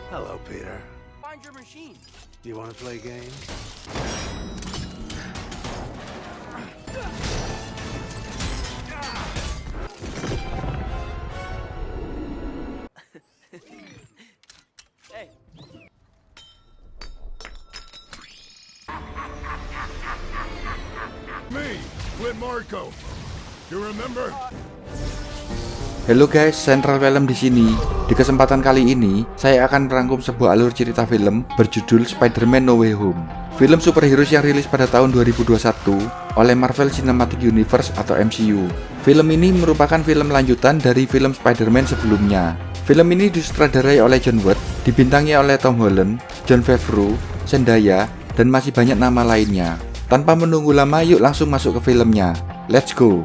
Hello, Peter. Find your machine. You want to play games? Hey. Me, Flint Marco. You remember? Halo guys, Central Film di sini. Di kesempatan kali ini, saya akan merangkum sebuah alur cerita film berjudul Spider-Man No Way Home. Film superhero yang rilis pada tahun 2021 oleh Marvel Cinematic Universe atau MCU. Film ini merupakan film lanjutan dari film Spider-Man sebelumnya. Film ini disutradarai oleh John Watts, dibintangi oleh Tom Holland, Jon Favreau, Zendaya, dan masih banyak nama lainnya. Tanpa menunggu lama, yuk langsung masuk ke filmnya. Let's go!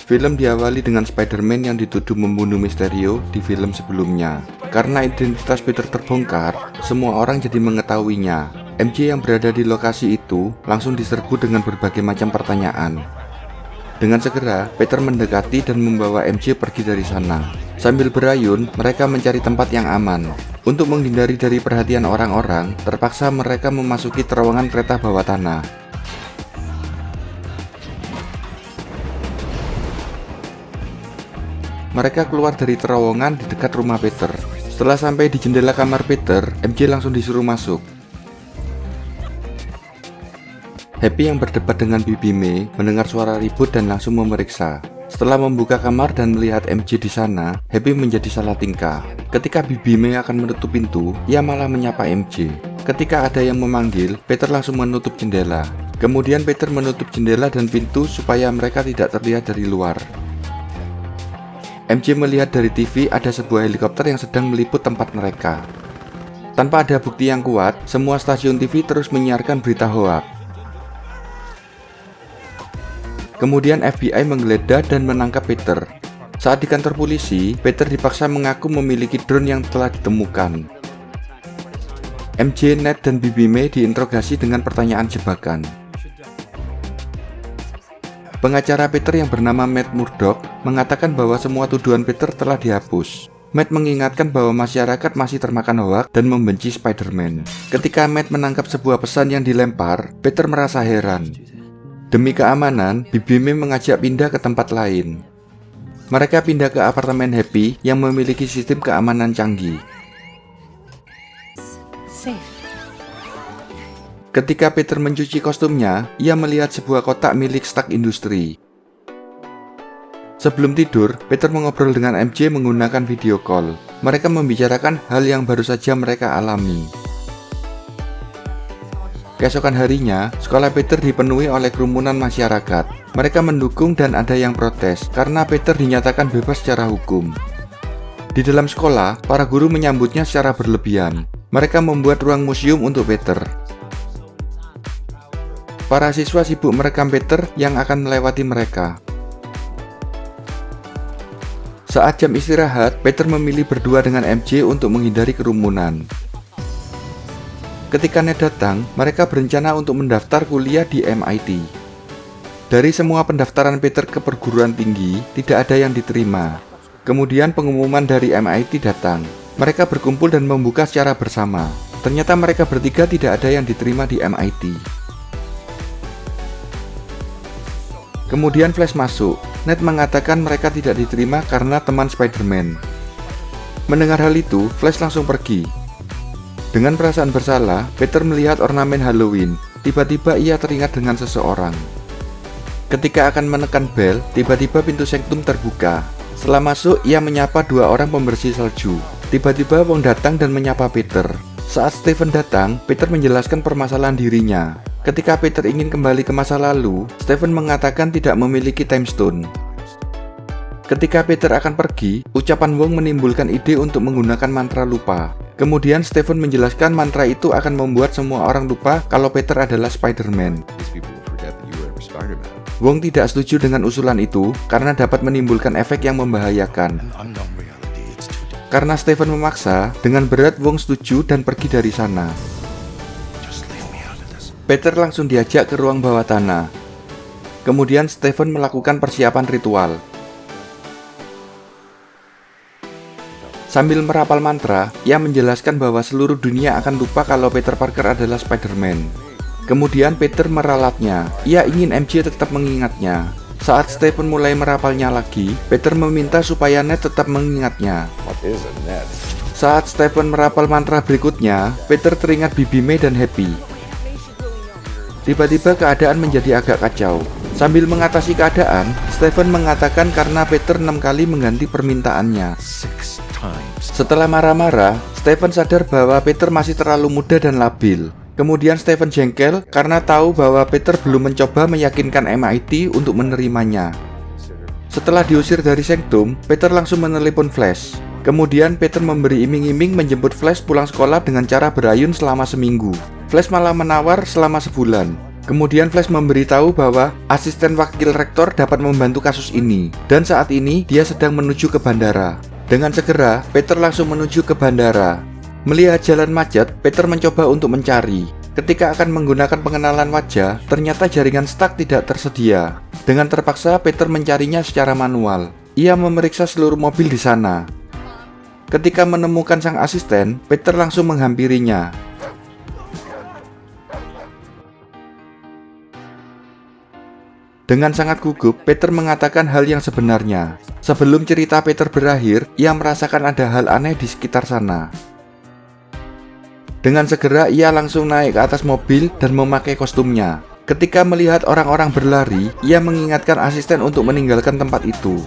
Film diawali dengan Spider-Man yang dituduh membunuh Mysterio di film sebelumnya. Karena identitas Peter terbongkar, semua orang jadi mengetahuinya. MJ yang berada di lokasi itu langsung diserbu dengan berbagai macam pertanyaan. Dengan segera, Peter mendekati dan membawa MJ pergi dari sana. Sambil berayun, mereka mencari tempat yang aman. Untuk menghindari dari perhatian orang-orang, terpaksa mereka memasuki terowongan kereta bawah tanah. Mereka keluar dari terowongan di dekat rumah Peter. Setelah sampai di jendela kamar Peter, MJ langsung disuruh masuk. Happy yang berdebat dengan Bibi May mendengar suara ribut dan langsung memeriksa. Setelah membuka kamar dan melihat MJ di sana, Happy menjadi salah tingkah. Ketika Bibi May akan menutup pintu, ia malah menyapa MJ. Ketika ada yang memanggil, Peter langsung menutup jendela. Kemudian Peter menutup jendela dan pintu supaya mereka tidak terlihat dari luar. MJ melihat dari TV ada sebuah helikopter yang sedang meliput tempat mereka. Tanpa ada bukti yang kuat, semua stasiun TV terus menyiarkan berita hoaks. Kemudian FBI menggeledah dan menangkap Peter. Saat di kantor polisi, Peter dipaksa mengaku memiliki drone yang telah ditemukan. MJ, Ned, dan Bibi May diinterogasi dengan pertanyaan jebakan. Pengacara Peter yang bernama Matt Murdock mengatakan bahwa semua tuduhan Peter telah dihapus. Matt mengingatkan bahwa masyarakat masih termakan hoaks dan membenci Spider-Man. Ketika Matt menangkap sebuah pesan yang dilempar, Peter merasa heran. Demi keamanan, Bibi May mengajak pindah ke tempat lain. Mereka pindah ke apartemen Happy yang memiliki sistem keamanan canggih. Safe. Ketika Peter mencuci kostumnya, ia melihat sebuah kotak milik Stark Industries. Sebelum tidur, Peter mengobrol dengan MJ menggunakan video call. Mereka membicarakan hal yang baru saja mereka alami. Keesokan harinya, sekolah Peter dipenuhi oleh kerumunan masyarakat. Mereka mendukung dan ada yang protes karena Peter dinyatakan bebas secara hukum. Di dalam sekolah, para guru menyambutnya secara berlebihan. Mereka membuat ruang museum untuk Peter. Para siswa sibuk merekam Peter yang akan melewati mereka. Saat jam istirahat, Peter memilih berdua dengan MJ untuk menghindari kerumunan. Ketika Ned datang, mereka berencana untuk mendaftar kuliah di MIT. Dari semua pendaftaran Peter ke perguruan tinggi, tidak ada yang diterima. Kemudian pengumuman dari MIT datang. Mereka berkumpul dan membuka secara bersama. Ternyata mereka bertiga tidak ada yang diterima di MIT. Kemudian Flash masuk. Ned mengatakan mereka tidak diterima karena teman Spider-Man. Mendengar hal itu, Flash langsung pergi. Dengan perasaan bersalah, Peter melihat ornamen Halloween. Tiba-tiba ia teringat dengan seseorang. Ketika akan menekan bel, tiba-tiba pintu sanctum terbuka. Setelah masuk, ia menyapa dua orang pembersih salju. Tiba-tiba Wong datang dan menyapa Peter. Saat Stephen datang, Peter menjelaskan permasalahan dirinya. Ketika Peter ingin kembali ke masa lalu, Stephen mengatakan tidak memiliki time stone. Ketika Peter akan pergi, ucapan Wong menimbulkan ide untuk menggunakan mantra lupa. Kemudian Stephen menjelaskan mantra itu akan membuat semua orang lupa kalau Peter adalah Spider-Man. Wong tidak setuju dengan usulan itu karena dapat menimbulkan efek yang membahayakan. Karena Stephen memaksa, dengan berat Wong setuju dan pergi dari sana. Peter langsung diajak ke ruang bawah tanah. Kemudian Stephen melakukan persiapan ritual. Sambil merapal mantra, ia menjelaskan bahwa seluruh dunia akan lupa kalau Peter Parker adalah Spider-Man. Kemudian Peter meralatnya, ia ingin MJ tetap mengingatnya. Saat Stephen mulai merapalnya lagi, Peter meminta supaya Ned tetap mengingatnya. Saat Stephen merapal mantra berikutnya, Peter teringat Bibi May dan Happy. Tiba-tiba keadaan menjadi agak kacau. Sambil mengatasi keadaan, Stephen mengatakan karena Peter 6 kali mengganti permintaannya. Setelah marah-marah, Stephen sadar bahwa Peter masih terlalu muda dan labil. Kemudian Stephen jengkel karena tahu bahwa Peter belum mencoba meyakinkan MIT untuk menerimanya. Setelah diusir dari Sanctum, Peter langsung menelepon Flash. Kemudian Peter memberi iming-iming menjemput Flash pulang sekolah dengan cara berayun selama seminggu. Flash malah menawar selama sebulan. Kemudian Flash memberitahu bahwa asisten wakil rektor dapat membantu kasus ini, dan saat ini dia sedang menuju ke bandara. Dengan segera, Peter langsung menuju ke bandara. Melihat jalan macet, Peter mencoba untuk mencari. Ketika akan menggunakan pengenalan wajah, ternyata jaringan stuck tidak tersedia. Dengan terpaksa, Peter mencarinya secara manual. Ia memeriksa seluruh mobil di sana. Ketika menemukan sang asisten, Peter langsung menghampirinya. Dengan sangat gugup, Peter mengatakan hal yang sebenarnya. Sebelum cerita Peter berakhir, ia merasakan ada hal aneh di sekitar sana. Dengan segera, ia langsung naik ke atas mobil dan memakai kostumnya. Ketika melihat orang-orang berlari, ia mengingatkan asisten untuk meninggalkan tempat itu.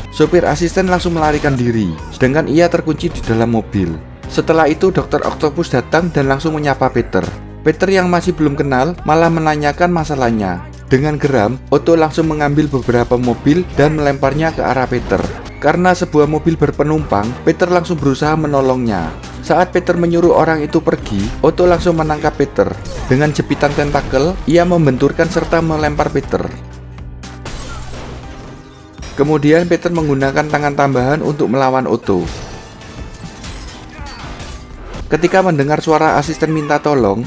Sopir asisten langsung melarikan diri, sedangkan ia terkunci di dalam mobil. Setelah itu, Dr. Octopus datang dan langsung menyapa Peter. Peter yang masih belum kenal malah menanyakan masalahnya. Dengan geram, Otto langsung mengambil beberapa mobil dan melemparnya ke arah Peter. Karena sebuah mobil berpenumpang, Peter langsung berusaha menolongnya. Saat Peter menyuruh orang itu pergi, Otto langsung menangkap Peter. Dengan jepitan tentakel, ia membenturkan serta melempar Peter. Kemudian Peter menggunakan tangan tambahan untuk melawan Otto. Ketika mendengar suara asisten minta tolong,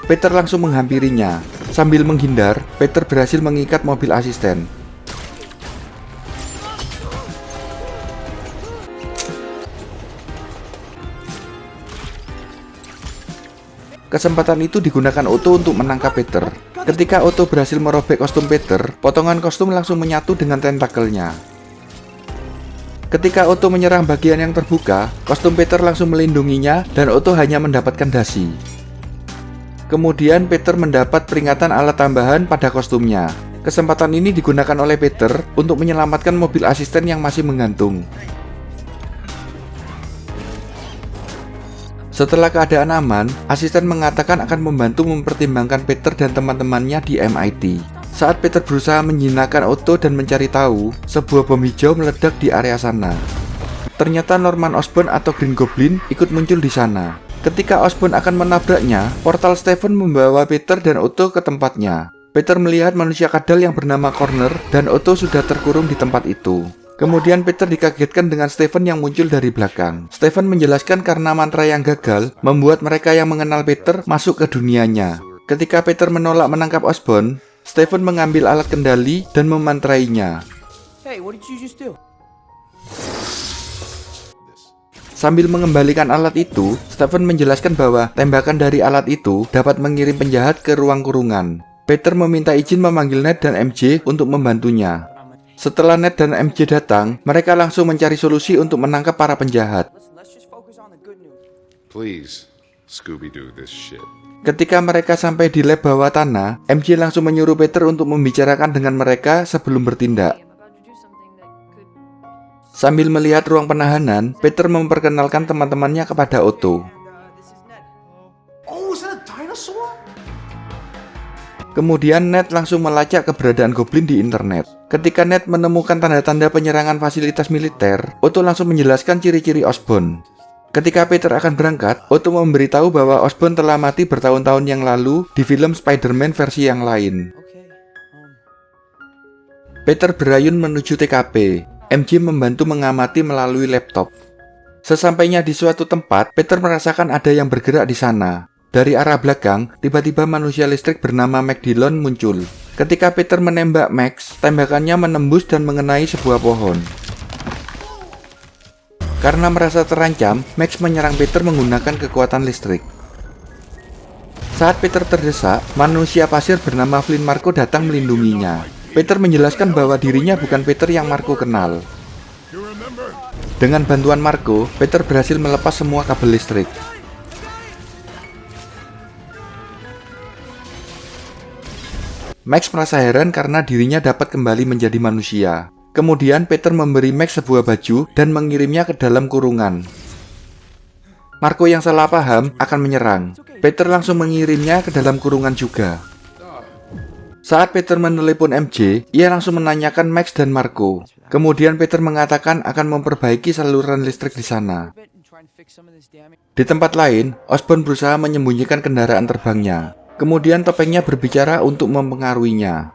Peter langsung menghampirinya. Sambil menghindar, Peter berhasil mengikat mobil asisten. Kesempatan itu digunakan Otto untuk menangkap Peter. Ketika Otto berhasil merobek kostum Peter, potongan kostum langsung menyatu dengan tentakelnya. Ketika Otto menyerang bagian yang terbuka, kostum Peter langsung melindunginya dan Otto hanya mendapatkan dasi. Kemudian Peter mendapat peringatan alat tambahan pada kostumnya. Kesempatan ini digunakan oleh Peter untuk menyelamatkan mobil asisten yang masih menggantung. Setelah keadaan aman, asisten mengatakan akan membantu mempertimbangkan Peter dan teman-temannya di MIT. Saat Peter berusaha menjinakkan Otto dan mencari tahu, sebuah bom hijau meledak di area sana. Ternyata Norman Osborn atau Green Goblin ikut muncul di sana. Ketika Osborn akan menabraknya, portal Stephen membawa Peter dan Otto ke tempatnya. Peter melihat manusia kadal yang bernama Corner dan Otto sudah terkurung di tempat itu. Kemudian Peter dikagetkan dengan Stephen yang muncul dari belakang. Stephen menjelaskan karena mantra yang gagal membuat mereka yang mengenal Peter masuk ke dunianya. Ketika Peter menolak menangkap Osborn, Stephen mengambil alat kendali dan memantrainya. Hey, what did you just do? Sambil mengembalikan alat itu, Stephen menjelaskan bahwa tembakan dari alat itu dapat mengirim penjahat ke ruang kurungan. Peter meminta izin memanggil Ned dan MJ untuk membantunya. Setelah Ned dan MJ datang, mereka langsung mencari solusi untuk menangkap para penjahat. Let's just focus on the good news. Please, Scooby-Doo this shit. Ketika mereka sampai di lab bawah tanah, MJ langsung menyuruh Peter untuk membicarakan dengan mereka sebelum bertindak. Sambil melihat ruang penahanan, Peter memperkenalkan teman-temannya kepada Otto. This is Ned. Oh, is that a dinosaur? Kemudian Ned langsung melacak keberadaan Goblin di internet. Ketika Ned menemukan tanda-tanda penyerangan fasilitas militer, Otto langsung menjelaskan ciri-ciri Osborn. Ketika Peter akan berangkat, Otto memberitahu bahwa Osborn telah mati bertahun-tahun yang lalu di film Spider-Man versi yang lain. Okay. Peter berayun menuju TKP. MJ membantu mengamati melalui laptop. Sesampainya di suatu tempat, Peter merasakan ada yang bergerak di sana. Dari arah belakang, tiba-tiba manusia listrik bernama Mac Dillon muncul. Ketika Peter menembak Max, tembakannya menembus dan mengenai sebuah pohon. Karena merasa terancam, Max menyerang Peter menggunakan kekuatan listrik. Saat Peter terdesak, manusia pasir bernama Flynn Marco datang melindunginya. Peter menjelaskan bahwa dirinya bukan Peter yang Marco kenal. You remember? Dengan bantuan Marco, Peter berhasil melepas semua kabel listrik. Max merasa heran karena dirinya dapat kembali menjadi manusia. Kemudian Peter memberi Max sebuah baju dan mengirimnya ke dalam kurungan. Marco yang salah paham akan menyerang. Peter langsung mengirimnya ke dalam kurungan juga. Saat Peter menelepon MJ, ia langsung menanyakan Max dan Marco. Kemudian Peter mengatakan akan memperbaiki saluran listrik di sana. Di tempat lain, Osborn berusaha menyembunyikan kendaraan terbangnya. Kemudian topengnya berbicara untuk mempengaruhinya.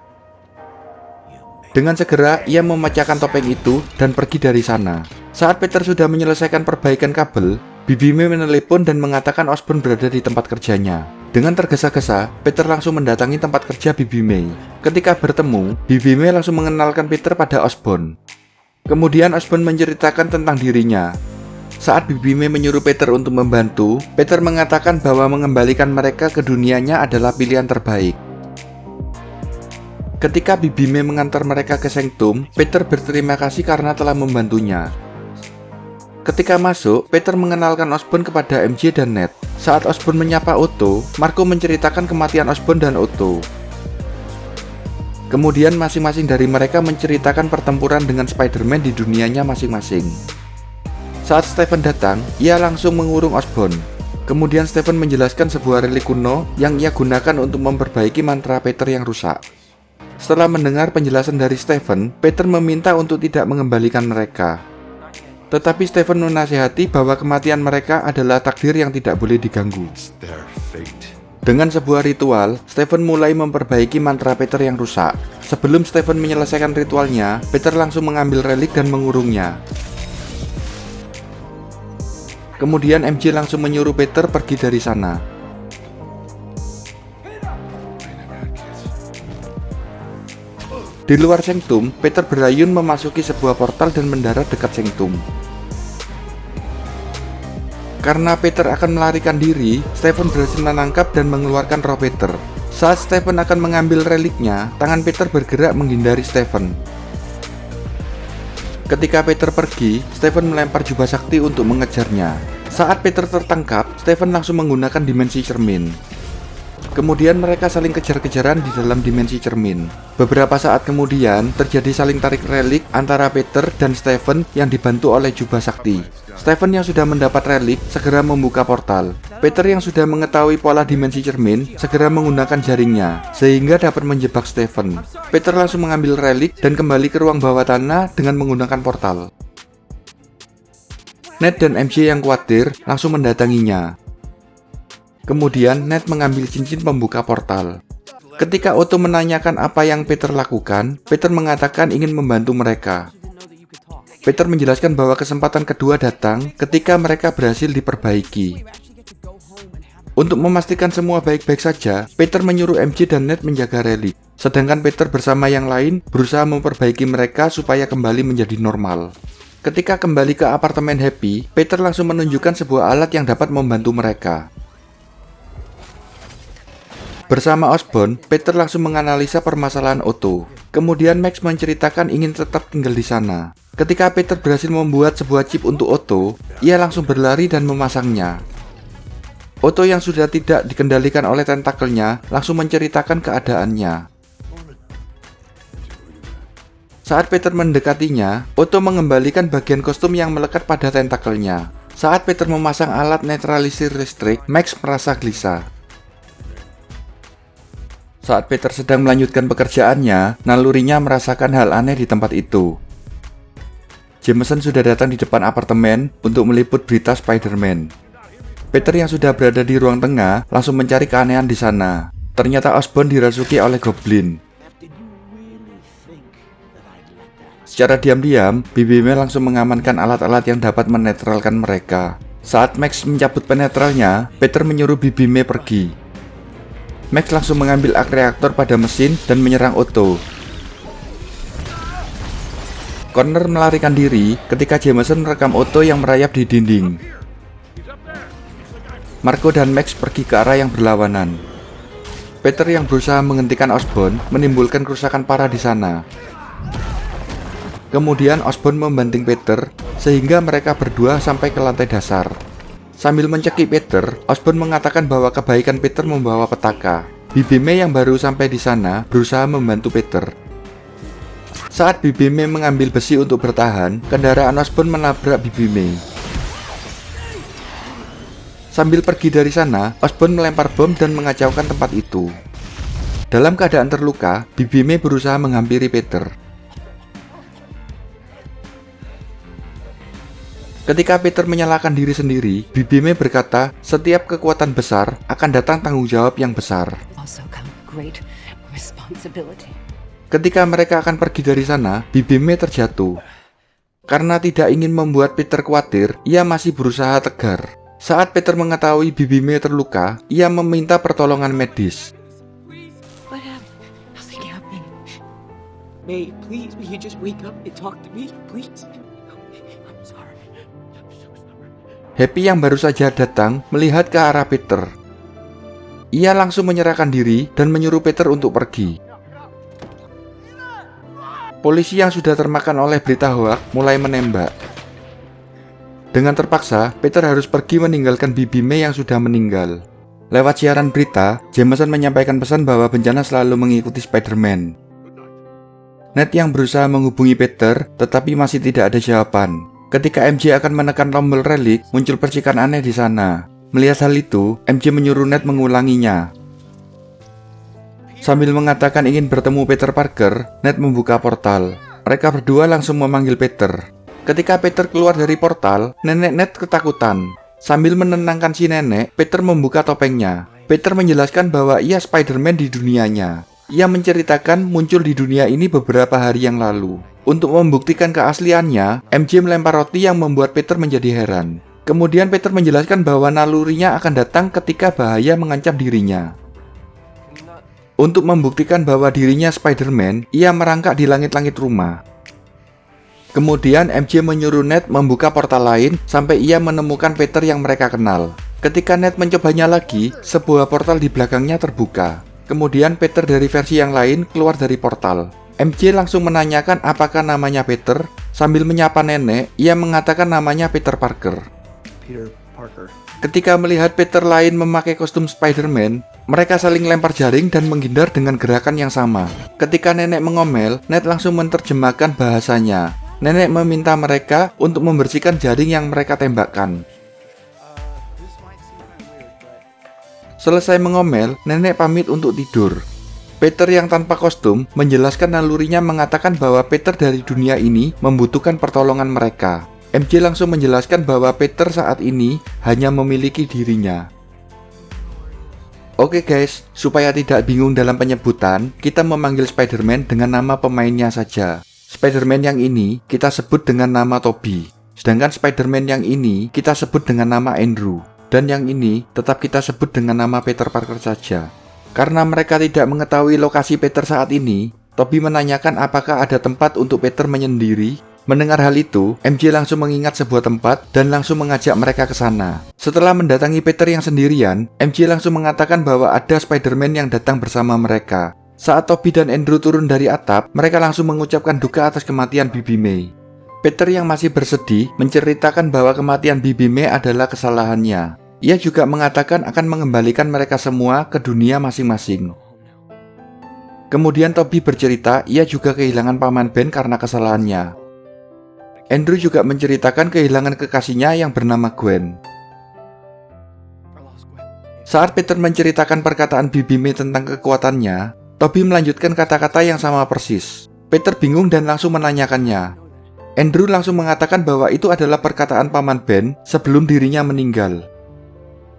Dengan segera, ia memecahkan topeng itu dan pergi dari sana. Saat Peter sudah menyelesaikan perbaikan kabel, Bibi May menelepon dan mengatakan Osborn berada di tempat kerjanya. Dengan tergesa-gesa, Peter langsung mendatangi tempat kerja Bibi May. Ketika bertemu, Bibi May langsung mengenalkan Peter pada Osborn. Kemudian Osborn menceritakan tentang dirinya. Saat Bibi May menyuruh Peter untuk membantu, Peter mengatakan bahwa mengembalikan mereka ke dunianya adalah pilihan terbaik. Ketika Bibi May mengantar mereka ke Sanctum, Peter berterima kasih karena telah membantunya. Ketika masuk, Peter mengenalkan Osborn kepada MJ dan Ned. Saat Osborn menyapa Otto, Marco menceritakan kematian Osborn dan Otto. Kemudian masing-masing dari mereka menceritakan pertempuran dengan Spider-Man di dunianya masing-masing. Saat Stephen datang, ia langsung mengurung Osborn. Kemudian Stephen menjelaskan sebuah relik kuno yang ia gunakan untuk memperbaiki mantra Peter yang rusak. Setelah mendengar penjelasan dari Stephen, Peter meminta untuk tidak mengembalikan mereka. Tetapi Stephen menasihati bahwa kematian mereka adalah takdir yang tidak boleh diganggu. Dengan sebuah ritual, Stephen mulai memperbaiki mantra Peter yang rusak. Sebelum Stephen menyelesaikan ritualnya, Peter langsung mengambil relik dan mengurungnya. Kemudian MJ langsung menyuruh Peter pergi dari sana. Di luar Sanctum, Peter berayun memasuki sebuah portal dan mendarat dekat Sanctum. Karena Peter akan melarikan diri, Stephen berhasil menangkap dan mengeluarkan roh Peter. Saat Stephen akan mengambil reliknya, tangan Peter bergerak menghindari Stephen. Ketika Peter pergi, Stephen melempar jubah sakti untuk mengejarnya. Saat Peter tertangkap, Stephen langsung menggunakan dimensi cermin. Kemudian mereka saling kejar-kejaran di dalam dimensi cermin. Beberapa saat kemudian, terjadi saling tarik relik antara Peter dan Stephen yang dibantu oleh jubah sakti. Stephen yang sudah mendapat relik segera membuka portal. Peter yang sudah mengetahui pola dimensi cermin segera menggunakan jaringnya, sehingga dapat menjebak Stephen. Peter langsung mengambil relik dan kembali ke ruang bawah tanah dengan menggunakan portal. Ned dan MJ yang khawatir langsung mendatanginya. Kemudian Ned mengambil cincin pembuka portal. Ketika Otto menanyakan apa yang Peter lakukan, Peter mengatakan ingin membantu mereka. Peter menjelaskan bahwa kesempatan kedua datang ketika mereka berhasil diperbaiki. Untuk memastikan semua baik-baik saja, Peter menyuruh MJ dan Ned menjaga relik. Sedangkan Peter bersama yang lain berusaha memperbaiki mereka supaya kembali menjadi normal. Ketika kembali ke apartemen Happy, Peter langsung menunjukkan sebuah alat yang dapat membantu mereka. Bersama Osborn, Peter langsung menganalisa permasalahan Otto. Kemudian Max menceritakan ingin tetap tinggal di sana. Ketika Peter berhasil membuat sebuah chip untuk Otto, ia langsung berlari dan memasangnya. Otto yang sudah tidak dikendalikan oleh tentakelnya langsung menceritakan keadaannya. Saat Peter mendekatinya, Otto mengembalikan bagian kostum yang melekat pada tentakelnya. Saat Peter memasang alat netralisir listrik, Max merasa gelisah. Saat Peter sedang melanjutkan pekerjaannya, nalurinya merasakan hal aneh di tempat itu. Jameson sudah datang di depan apartemen untuk meliput berita Spider-Man. Peter yang sudah berada di ruang tengah langsung mencari keanehan di sana. Ternyata Osborn dirasuki oleh Goblin. Secara diam-diam, Bibi May langsung mengamankan alat-alat yang dapat menetralkan mereka. Saat Max mencabut penetralnya, Peter menyuruh Bibi May pergi. Max langsung mengambil arc reaktor pada mesin dan menyerang Otto. Connor melarikan diri ketika Jameson merekam Otto yang merayap di dinding. Marco dan Max pergi ke arah yang berlawanan. Peter yang berusaha menghentikan Osborn menimbulkan kerusakan parah di sana. Kemudian Osborn membanting Peter sehingga mereka berdua sampai ke lantai dasar. Sambil mencekik Peter, Osborn mengatakan bahwa kebaikan Peter membawa petaka. Bibi May yang baru sampai di sana berusaha membantu Peter. Saat Bibi May mengambil besi untuk bertahan, kendaraan Osborn menabrak Bibi May. Sambil pergi dari sana, Osborn melempar bom dan mengacaukan tempat itu. Dalam keadaan terluka, Bibi May berusaha menghampiri Peter. Ketika Peter menyalahkan diri sendiri, Bibi May berkata, setiap kekuatan besar akan datang tanggung jawab yang besar. Ketika mereka akan pergi dari sana, Bibi May terjatuh. Karena tidak ingin membuat Peter khawatir, ia masih berusaha tegar. Saat Peter mengetahui Bibi May terluka, ia meminta pertolongan medis. May, please, will you just wake up and talk to me, please? I'm sorry. I'm so sorry. Happy yang baru saja datang melihat ke arah Peter. Ia langsung menyerahkan diri dan menyuruh Peter untuk pergi. Polisi yang sudah termakan oleh berita hoak mulai menembak. Dengan terpaksa, Peter harus pergi meninggalkan Bibi May yang sudah meninggal. Lewat siaran berita, Jameson menyampaikan pesan bahwa bencana selalu mengikuti Spider-Man. Ned yang berusaha menghubungi Peter, tetapi masih tidak ada jawaban. Ketika MJ akan menekan tombol relik, muncul percikan aneh di sana. Melihat hal itu, MJ menyuruh Ned mengulanginya. Sambil mengatakan ingin bertemu Peter Parker, Ned membuka portal. Mereka berdua langsung memanggil Peter. Ketika Peter keluar dari portal, nenek Ned ketakutan. Sambil menenangkan si nenek, Peter membuka topengnya. Peter menjelaskan bahwa ia Spider-Man di dunianya. Ia menceritakan muncul di dunia ini beberapa hari yang lalu. Untuk membuktikan keasliannya, MJ melempar roti yang membuat Peter menjadi heran. Kemudian Peter menjelaskan bahwa nalurinya akan datang ketika bahaya mengancam dirinya. Untuk membuktikan bahwa dirinya Spider-Man, ia merangkak di langit-langit rumah. Kemudian MJ menyuruh Ned membuka portal lain sampai ia menemukan Peter yang mereka kenal. Ketika Ned mencobanya lagi, sebuah portal di belakangnya terbuka. Kemudian Peter dari versi yang lain keluar dari portal. MJ langsung menanyakan apakah namanya Peter. Sambil menyapa nenek, ia mengatakan namanya Peter Parker. Peter Parker. Ketika melihat Peter lain memakai kostum Spider-Man, mereka saling lempar jaring dan menghindar dengan gerakan yang sama. Ketika nenek mengomel, Ned langsung menerjemahkan bahasanya. Nenek meminta mereka untuk membersihkan jaring yang mereka tembakkan. Selesai mengomel, nenek pamit untuk tidur. Peter yang tanpa kostum menjelaskan nalurinya mengatakan bahwa Peter dari dunia ini membutuhkan pertolongan mereka. MJ langsung menjelaskan bahwa Peter saat ini hanya memiliki dirinya. Oke guys, supaya tidak bingung dalam penyebutan, kita memanggil Spider-Man dengan nama pemainnya saja. Spider-Man yang ini kita sebut dengan nama Tobey. Sedangkan Spider-Man yang ini kita sebut dengan nama Andrew. Dan yang ini tetap kita sebut dengan nama Peter Parker saja. Karena mereka tidak mengetahui lokasi Peter saat ini, Tobey menanyakan apakah ada tempat untuk Peter menyendiri. Mendengar hal itu, MJ langsung mengingat sebuah tempat dan langsung mengajak mereka ke sana. Setelah mendatangi Peter yang sendirian, MJ langsung mengatakan bahwa ada Spider-Man yang datang bersama mereka. Saat Tobey dan Andrew turun dari atap, mereka langsung mengucapkan duka atas kematian Bibi May. Peter yang masih bersedih menceritakan bahwa kematian Bibi May adalah kesalahannya. Ia juga mengatakan akan mengembalikan mereka semua ke dunia masing-masing. Kemudian Tobey bercerita ia juga kehilangan paman Ben karena kesalahannya. Andrew juga menceritakan kehilangan kekasihnya yang bernama Gwen. Saat Peter menceritakan perkataan Bibi May tentang kekuatannya, Tobey melanjutkan kata-kata yang sama persis. Peter bingung dan langsung menanyakannya. Andrew langsung mengatakan bahwa itu adalah perkataan paman Ben sebelum dirinya meninggal.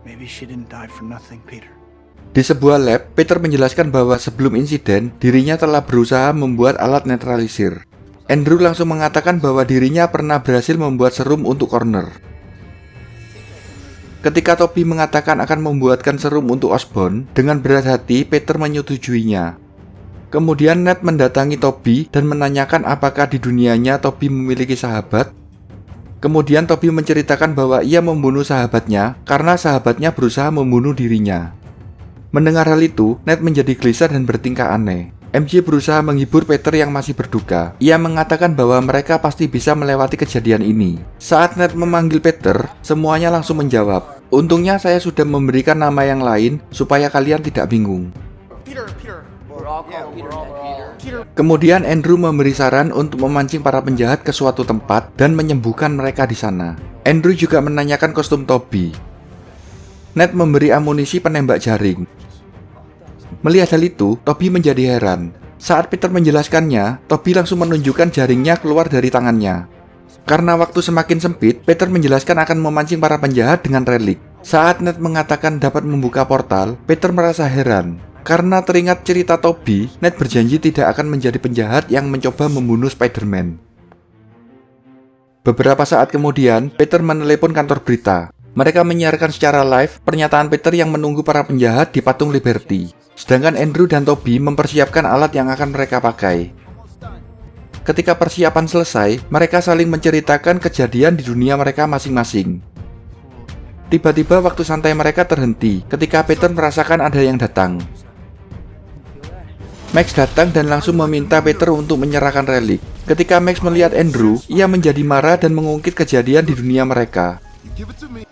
Maybe she didn't die for nothing, Peter. Di sebuah lab, Peter menjelaskan bahwa sebelum insiden, dirinya telah berusaha membuat alat netralisir. Andrew langsung mengatakan bahwa dirinya pernah berhasil membuat serum untuk Connor. Ketika Tobey mengatakan akan membuatkan serum untuk Osborn, dengan berat hati Peter menyetujuinya. Kemudian Ned mendatangi Toby dan menanyakan apakah di dunianya Toby memiliki sahabat. Kemudian Toby menceritakan bahwa ia membunuh sahabatnya karena sahabatnya berusaha membunuh dirinya. Mendengar hal itu, Ned menjadi gelisah dan bertingkah aneh. MJ berusaha menghibur Peter yang masih berduka. Ia mengatakan bahwa mereka pasti bisa melewati kejadian ini. Saat Ned memanggil Peter, semuanya langsung menjawab. Untungnya saya sudah memberikan nama yang lain supaya kalian tidak bingung. Kemudian Andrew memberi saran untuk memancing para penjahat ke suatu tempat dan menyembuhkan mereka di sana. Andrew juga menanyakan kostum Toby. Ned memberi amunisi penembak jaring. Melihat hal itu, Toby menjadi heran. Saat Peter menjelaskannya, Toby langsung menunjukkan jaringnya keluar dari tangannya. Karena waktu semakin sempit, Peter menjelaskan akan memancing para penjahat dengan relik. Saat Ned mengatakan dapat membuka portal, Peter merasa heran. Karena teringat cerita Toby, Ned berjanji tidak akan menjadi penjahat yang mencoba membunuh Spider-Man. Beberapa saat kemudian, Peter menelepon kantor berita. Mereka menyiarkan secara live pernyataan Peter yang menunggu para penjahat di patung Liberty. Sedangkan Andrew dan Toby mempersiapkan alat yang akan mereka pakai. Ketika persiapan selesai, mereka saling menceritakan kejadian di dunia mereka masing-masing. Tiba-tiba waktu santai mereka terhenti ketika Peter merasakan ada yang datang. Max datang dan langsung meminta Peter untuk menyerahkan relik. Ketika Max melihat Andrew, ia menjadi marah dan mengungkit kejadian di dunia mereka.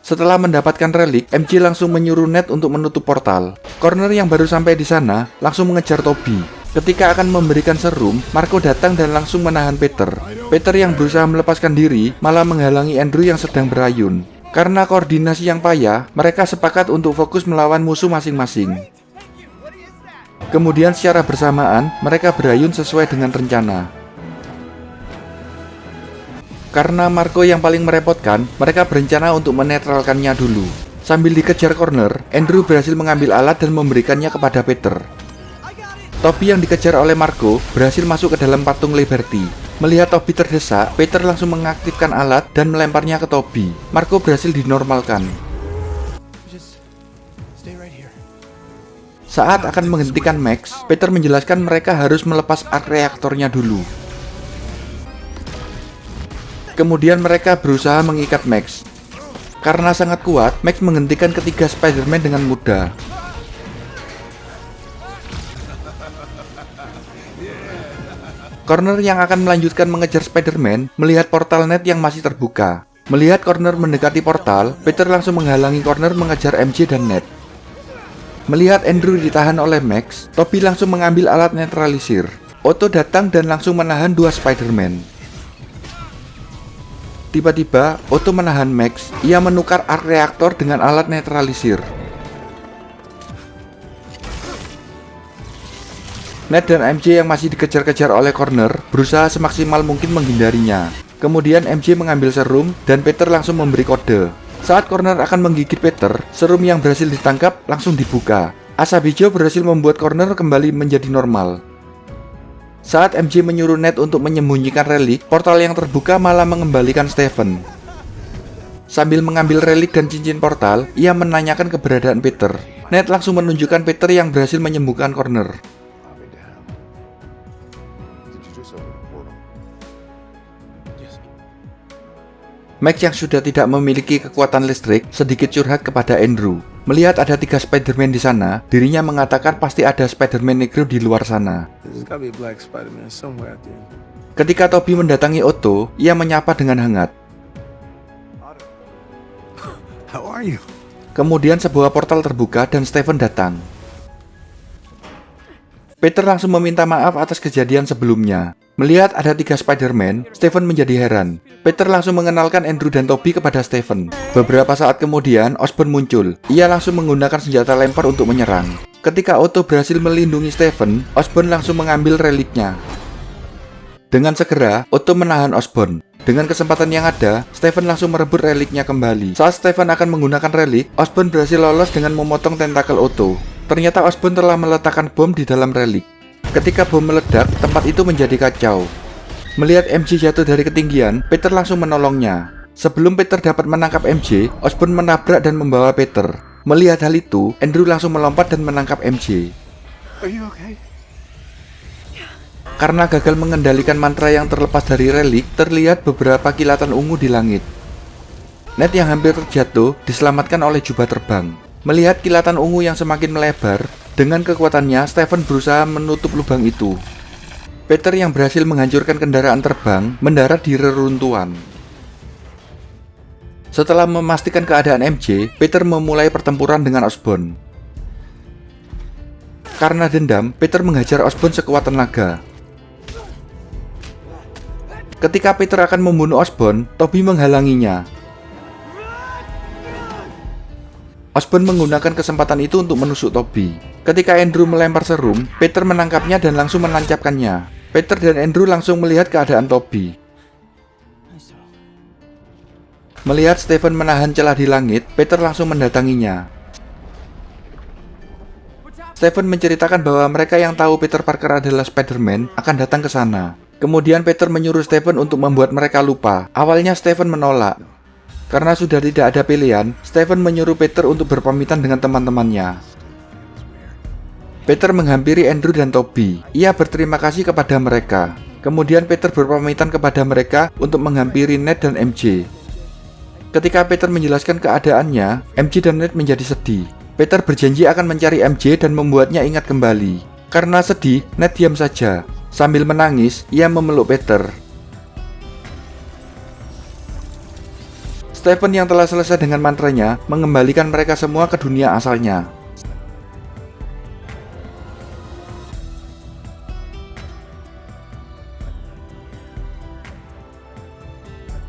Setelah mendapatkan relik, MJ langsung menyuruh Ned untuk menutup portal. Connor yang baru sampai di sana langsung mengejar Toby. Ketika akan memberikan serum, Marco datang dan langsung menahan Peter. Peter yang berusaha melepaskan diri malah menghalangi Andrew yang sedang berayun. Karena koordinasi yang payah, mereka sepakat untuk fokus melawan musuh masing-masing. Kemudian secara bersamaan, mereka berayun sesuai dengan rencana. Karena Marco yang paling merepotkan, mereka berencana untuk menetralkannya dulu. Sambil dikejar Connor, Andrew berhasil mengambil alat dan memberikannya kepada Peter. Toby yang dikejar oleh Marco berhasil masuk ke dalam patung Liberty. Melihat Toby terdesak, Peter langsung mengaktifkan alat dan melemparnya ke Toby. Marco berhasil dinormalkan. Saat akan menghentikan Max, Peter menjelaskan mereka harus melepas arc reaktornya dulu. Kemudian mereka berusaha mengikat Max. Karena sangat kuat, Max menghentikan ketiga Spider-Man dengan mudah. Connor yang akan melanjutkan mengejar Spider-Man melihat portal Ned yang masih terbuka. Melihat Connor mendekati portal, Peter langsung menghalangi Connor mengejar MJ dan Ned. Melihat Andrew ditahan oleh Max, Toby langsung mengambil alat netralisir. Otto datang dan langsung menahan dua Spider-Man. Tiba-tiba, Otto menahan Max. Ia menukar arc reaktor dengan alat netralisir. Ned dan MJ yang masih dikejar-kejar oleh Connor berusaha semaksimal mungkin menghindarinya. Kemudian MJ mengambil serum dan Peter langsung memberi kode. Saat Connor akan menggigit Peter, serum yang berhasil ditangkap langsung dibuka. Asap hijau berhasil membuat Connor kembali menjadi normal. Saat MJ menyuruh Ned untuk menyembunyikan relik, portal yang terbuka malah mengembalikan Stephen. Sambil mengambil relik dan cincin portal, ia menanyakan keberadaan Peter. Ned langsung menunjukkan Peter yang berhasil menyembuhkan Connor. Max yang sudah tidak memiliki kekuatan listrik sedikit curhat kepada Andrew. Melihat ada 3 Spider-Man di sana, dirinya mengatakan pasti ada Spider-Man negro di luar sana. Ketika Toby mendatangi Otto, ia menyapa dengan hangat. How are you? Kemudian sebuah portal terbuka dan Stephen datang. Peter langsung meminta maaf atas kejadian sebelumnya. Melihat ada 3 Spider-Man, Stephen menjadi heran. Peter langsung mengenalkan Andrew dan Toby kepada Stephen. Beberapa saat kemudian, Osborn muncul. Ia langsung menggunakan senjata lempar untuk menyerang. Ketika Otto berhasil melindungi Stephen, Osborn langsung mengambil reliknya. Dengan segera, Otto menahan Osborn. Dengan kesempatan yang ada, Stephen langsung merebut reliknya kembali. Saat Stephen akan menggunakan relik, Osborn berhasil lolos dengan memotong tentakel Otto. Ternyata Osborn telah meletakkan bom di dalam relik. Ketika bom meledak, tempat itu menjadi kacau. Melihat MJ jatuh dari ketinggian, Peter langsung menolongnya. Sebelum Peter dapat menangkap MJ, Osborn menabrak dan membawa Peter. Melihat hal itu, Andrew langsung melompat dan menangkap MJ. Are you okay? Karena gagal mengendalikan mantra yang terlepas dari relik, terlihat beberapa kilatan ungu di langit. Ned yang hampir terjatuh diselamatkan oleh jubah terbang. Melihat kilatan ungu yang semakin melebar, dengan kekuatannya Stephen berusaha menutup lubang itu. Peter yang berhasil menghancurkan kendaraan terbang mendarat di reruntuhan. Setelah memastikan keadaan MJ, Peter memulai pertempuran dengan Osborn. Karena dendam, Peter menghajar Osborn sekuat tenaga. Ketika Peter akan membunuh Osborn, Toby menghalanginya. Osborn menggunakan kesempatan itu untuk menusuk Toby. Ketika Andrew melempar serum, Peter menangkapnya dan langsung menancapkannya. Peter dan Andrew langsung melihat keadaan Toby. Melihat Stephen menahan celah di langit, Peter langsung mendatanginya. Stephen menceritakan bahwa mereka yang tahu Peter Parker adalah Spider-Man akan datang ke sana. Kemudian Peter menyuruh Stephen untuk membuat mereka lupa. Awalnya Stephen menolak. Karena sudah tidak ada pilihan, Stephen menyuruh Peter untuk berpamitan dengan teman-temannya. Peter menghampiri Andrew dan Toby. Ia berterima kasih kepada mereka. Kemudian Peter berpamitan kepada mereka untuk menghampiri Ned dan MJ. Ketika Peter menjelaskan keadaannya, MJ dan Ned menjadi sedih. Peter berjanji akan mencari MJ dan membuatnya ingat kembali. Karena sedih, Ned diam saja. Sambil menangis, ia memeluk Peter. Stephen yang telah selesai dengan mantranya mengembalikan mereka semua ke dunia asalnya.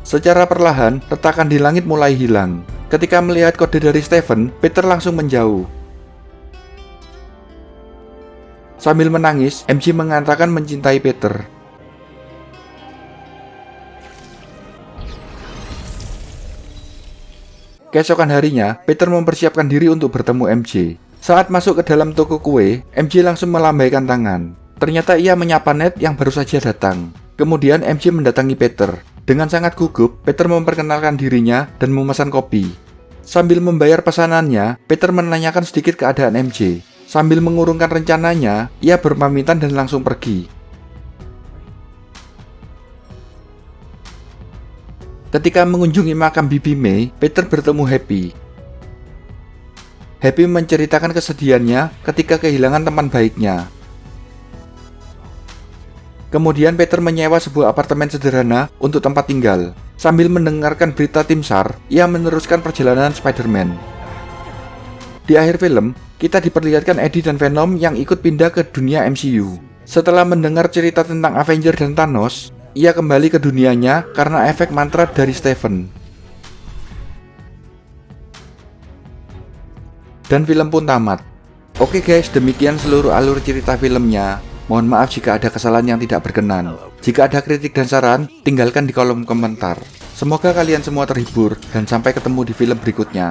Secara perlahan, retakan di langit mulai hilang. Ketika melihat kode dari Stephen, Peter langsung menjauh. Sambil menangis, MJ mengatakan mencintai Peter. Keesokan harinya, Peter mempersiapkan diri untuk bertemu MJ. Saat masuk ke dalam toko kue, MJ langsung melambaikan tangan. Ternyata ia menyapa Ned yang baru saja datang. Kemudian MJ mendatangi Peter. Dengan sangat gugup, Peter memperkenalkan dirinya dan memesan kopi. Sambil membayar pesanannya, Peter menanyakan sedikit keadaan MJ. Sambil mengurungkan rencananya, ia berpamitan dan langsung pergi. Ketika mengunjungi makam Bibi May, Peter bertemu Happy. Happy menceritakan kesedihannya ketika kehilangan teman baiknya. Kemudian Peter menyewa sebuah apartemen sederhana untuk tempat tinggal. Sambil mendengarkan berita tim SAR, ia meneruskan perjalanan Spider-Man. Di akhir film, kita diperlihatkan Eddie dan Venom yang ikut pindah ke dunia MCU. Setelah mendengar cerita tentang Avenger dan Thanos, ia kembali ke dunianya karena efek mantra dari Stephen. Dan film pun tamat. Oke guys, demikian seluruh alur cerita filmnya. Mohon maaf jika ada kesalahan yang tidak berkenan. Jika ada kritik dan saran, tinggalkan di kolom komentar. Semoga kalian semua terhibur dan sampai ketemu di film berikutnya.